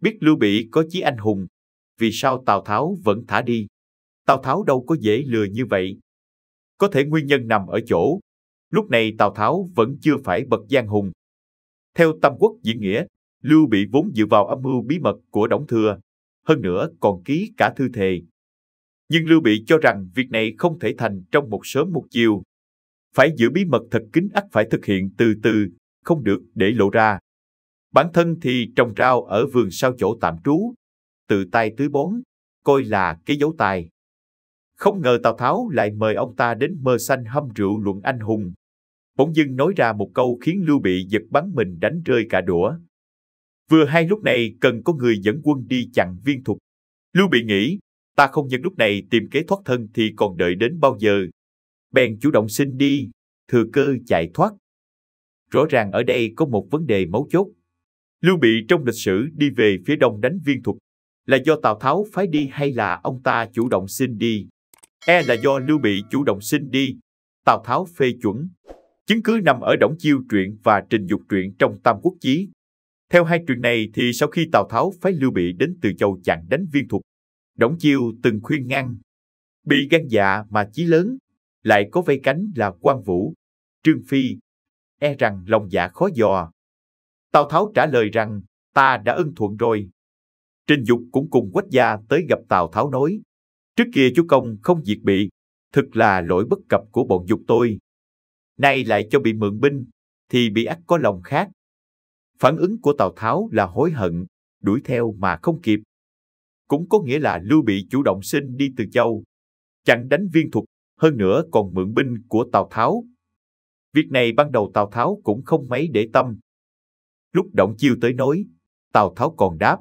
biết Lưu Bị có chí anh hùng, vì sao Tào Tháo vẫn thả đi? Tào Tháo đâu có dễ lừa như vậy. Có thể nguyên nhân nằm ở chỗ, lúc này Tào Tháo vẫn chưa phải bậc giang hùng. Theo Tam Quốc diễn nghĩa, Lưu Bị vốn dựa vào âm mưu bí mật của Đổng Thừa, hơn nữa còn ký cả thư thề. Nhưng Lưu Bị cho rằng việc này không thể thành trong một sớm một chiều. Phải giữ bí mật thật kín, ắt phải thực hiện từ từ, không được để lộ ra. Bản thân thì trồng rau ở vườn sau chỗ tạm trú, tự tay tưới bón, coi là cái dấu tài. Không ngờ Tào Tháo lại mời ông ta đến mơ xanh hâm rượu luận anh hùng. Bỗng dưng nói ra một câu khiến Lưu Bị giật bắn mình đánh rơi cả đũa. Vừa hay lúc này cần có người dẫn quân đi chặn Viên Thục. Lưu Bị nghĩ, ta không nhân lúc này tìm kế thoát thân thì còn đợi đến bao giờ. Bèn chủ động xin đi, thừa cơ chạy thoát. Rõ ràng ở đây có một vấn đề mấu chốt. Lưu Bị trong lịch sử đi về phía đông đánh Viên Thục là do Tào Tháo phái đi hay là ông ta chủ động xin đi? Là do Lưu Bị chủ động xin đi, Tào Tháo phê chuẩn. Chứng cứ nằm ở Đổng Chiêu truyện và Trình Dục truyện trong Tam Quốc chí. Theo hai truyện này thì sau khi Tào Tháo phái Lưu Bị đến Từ Châu chặn đánh Viên Thục, Đổng Chiêu từng khuyên ngăn. Bị gan dạ mà chí lớn, lại có vây cánh là Quan Vũ, Trương Phi, rằng lòng dạ khó dò. Tào Tháo trả lời rằng, ta đã ưng thuận rồi. Trình Dục cũng cùng Quách Gia tới gặp Tào Tháo nói, trước kia chúa công không diệt Bị, thực là lỗi bất cập của bọn Dục tôi. Nay lại cho Bị mượn binh, thì Bị ắt có lòng khác. Phản ứng của Tào Tháo là hối hận, đuổi theo mà không kịp. Cũng có nghĩa là Lưu Bị chủ động xin đi Từ Châu, chặn đánh Viên Thục, hơn nữa còn mượn binh của Tào Tháo. Việc này ban đầu Tào Tháo cũng không mấy để tâm. Lúc Đổng Chiêu tới nói, Tào Tháo còn đáp,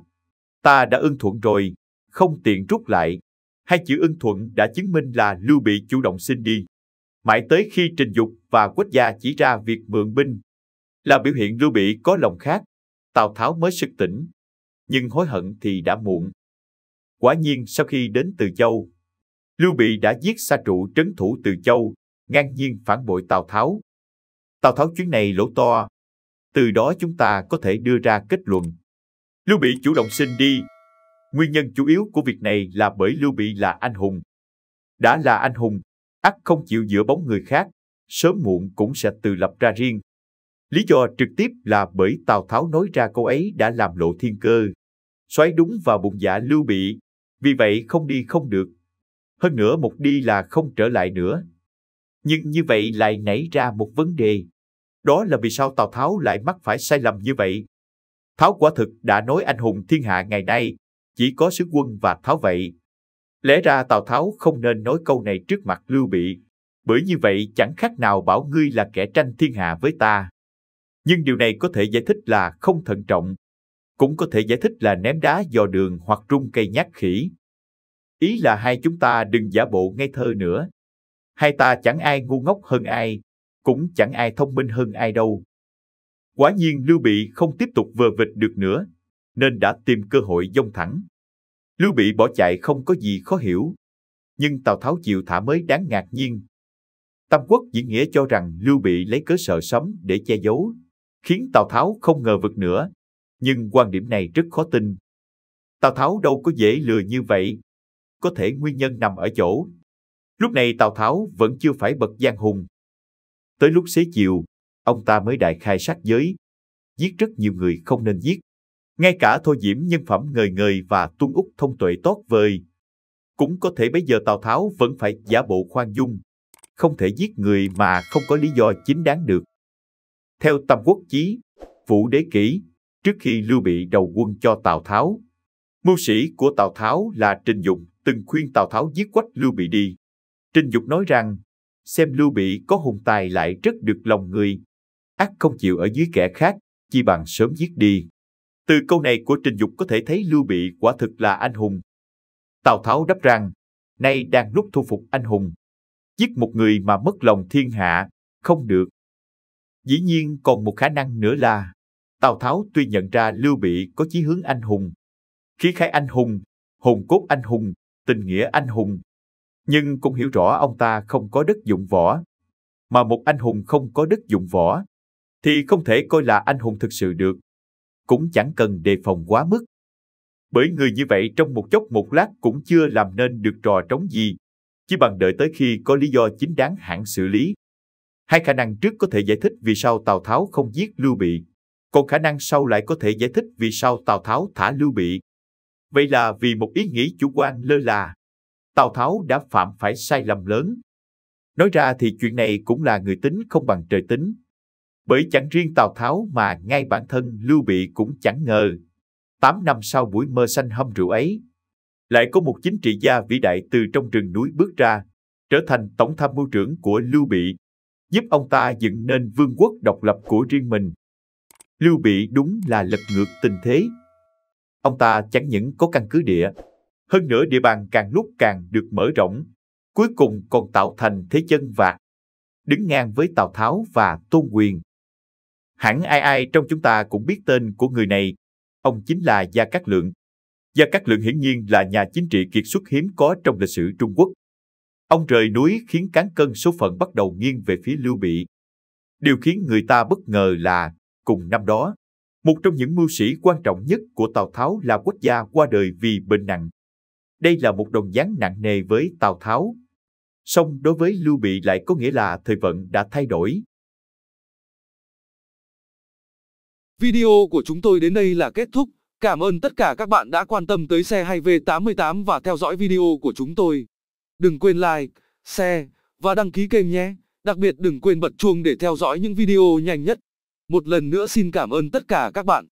ta đã ưng thuận rồi, không tiện rút lại. Hai chữ ưng thuận đã chứng minh là Lưu Bị chủ động xin đi. Mãi tới khi Trình Dục và Quách Gia chỉ ra việc mượn binh là biểu hiện Lưu Bị có lòng khác, Tào Tháo mới sực tỉnh. Nhưng hối hận thì đã muộn. Quả nhiên sau khi đến Từ Châu, Lưu Bị đã giết Sa Trụ trấn thủ Từ Châu, ngang nhiên phản bội Tào Tháo. Tào Tháo chuyến này lỗ to. Từ đó chúng ta có thể đưa ra kết luận. Lưu Bị chủ động xin đi. Nguyên nhân chủ yếu của việc này là bởi Lưu Bị là anh hùng. Đã là anh hùng, ắt không chịu dựa bóng người khác, sớm muộn cũng sẽ tự lập ra riêng. Lý do trực tiếp là bởi Tào Tháo nói ra câu ấy đã làm lộ thiên cơ, xoáy đúng vào bụng dạ Lưu Bị, vì vậy không đi không được. Hơn nữa một đi là không trở lại nữa. Nhưng như vậy lại nảy ra một vấn đề. Đó là vì sao Tào Tháo lại mắc phải sai lầm như vậy? Tháo quả thực đã nói anh hùng thiên hạ ngày nay, chỉ có sứ quân và Tháo vậy. Lẽ ra Tào Tháo không nên nói câu này trước mặt Lưu Bị, bởi như vậy chẳng khác nào bảo ngươi là kẻ tranh thiên hạ với ta. Nhưng điều này có thể giải thích là không thận trọng, cũng có thể giải thích là ném đá dò đường hoặc rung cây nhát khỉ. Ý là hai chúng ta đừng giả bộ ngây thơ nữa. Hai ta chẳng ai ngu ngốc hơn ai, cũng chẳng ai thông minh hơn ai đâu. Quả nhiên Lưu Bị không tiếp tục vờ vịt được nữa, nên đã tìm cơ hội giông thẳng. Lưu Bị bỏ chạy không có gì khó hiểu, nhưng Tào Tháo chịu thả mới đáng ngạc nhiên. Tam Quốc diễn nghĩa cho rằng Lưu Bị lấy cớ sợ sấm để che giấu, khiến Tào Tháo không ngờ vực nữa, nhưng quan điểm này rất khó tin. Tào Tháo đâu có dễ lừa như vậy, có thể nguyên nhân nằm ở chỗ. Lúc này Tào Tháo vẫn chưa phải bậc giang hùng. Tới lúc xế chiều, ông ta mới đại khai sát giới, giết rất nhiều người không nên giết. Ngay cả Thôi Diễm nhân phẩm ngời ngời và Tuân Úc thông tuệ tốt vời. Cũng có thể bây giờ Tào Tháo vẫn phải giả bộ khoan dung, không thể giết người mà không có lý do chính đáng được. Theo Tam Quốc chí, Vũ Đế kỷ, trước khi Lưu Bị đầu quân cho Tào Tháo, mưu sĩ của Tào Tháo là Trình Dục từng khuyên Tào Tháo giết Quách Lưu Bị đi. Trình Dục nói rằng, xem Lưu Bị có hùng tài lại rất được lòng người, ắt không chịu ở dưới kẻ khác, chi bằng sớm giết đi. Từ câu này của Trình Dục có thể thấy Lưu Bị quả thực là anh hùng. Tào Tháo đáp rằng, nay đang lúc thu phục anh hùng. Giết một người mà mất lòng thiên hạ, không được. Dĩ nhiên còn một khả năng nữa là, Tào Tháo tuy nhận ra Lưu Bị có chí hướng anh hùng, khí khái anh hùng, hồn cốt anh hùng, tình nghĩa anh hùng, nhưng cũng hiểu rõ ông ta không có đất dụng võ. Mà một anh hùng không có đất dụng võ, thì không thể coi là anh hùng thực sự được. Cũng chẳng cần đề phòng quá mức. Bởi người như vậy trong một chốc một lát cũng chưa làm nên được trò trống gì, chỉ bằng đợi tới khi có lý do chính đáng hẳn xử lý. Hai khả năng trước có thể giải thích vì sao Tào Tháo không giết Lưu Bị, còn khả năng sau lại có thể giải thích vì sao Tào Tháo thả Lưu Bị. Vậy là vì một ý nghĩ chủ quan lơ là, Tào Tháo đã phạm phải sai lầm lớn. Nói ra thì chuyện này cũng là người tính không bằng trời tính. Bởi chẳng riêng Tào Tháo mà ngay bản thân Lưu Bị cũng chẳng ngờ, 8 năm sau buổi mơ xanh hâm rượu ấy, lại có một chính trị gia vĩ đại từ trong rừng núi bước ra, trở thành tổng tham mưu trưởng của Lưu Bị, giúp ông ta dựng nên vương quốc độc lập của riêng mình. Lưu Bị đúng là lật ngược tình thế. Ông ta chẳng những có căn cứ địa, hơn nữa địa bàn càng lúc càng được mở rộng, cuối cùng còn tạo thành thế chân vạc, đứng ngang với Tào Tháo và Tôn Quyền. Hẳn ai ai trong chúng ta cũng biết tên của người này, ông chính là Gia Cát Lượng. Gia Cát Lượng hiển nhiên là nhà chính trị kiệt xuất hiếm có trong lịch sử Trung Quốc. Ông rời núi khiến cán cân số phận bắt đầu nghiêng về phía Lưu Bị. Điều khiến người ta bất ngờ là, cùng năm đó, một trong những mưu sĩ quan trọng nhất của Tào Tháo là Quách Gia qua đời vì bệnh nặng. Đây là một đòn giáng nặng nề với Tào Tháo. Song đối với Lưu Bị lại có nghĩa là thời vận đã thay đổi. Video của chúng tôi đến đây là kết thúc. Cảm ơn tất cả các bạn đã quan tâm tới xe hay V88 và theo dõi video của chúng tôi. Đừng quên like, share và đăng ký kênh nhé. Đặc biệt đừng quên bật chuông để theo dõi những video nhanh nhất. Một lần nữa xin cảm ơn tất cả các bạn.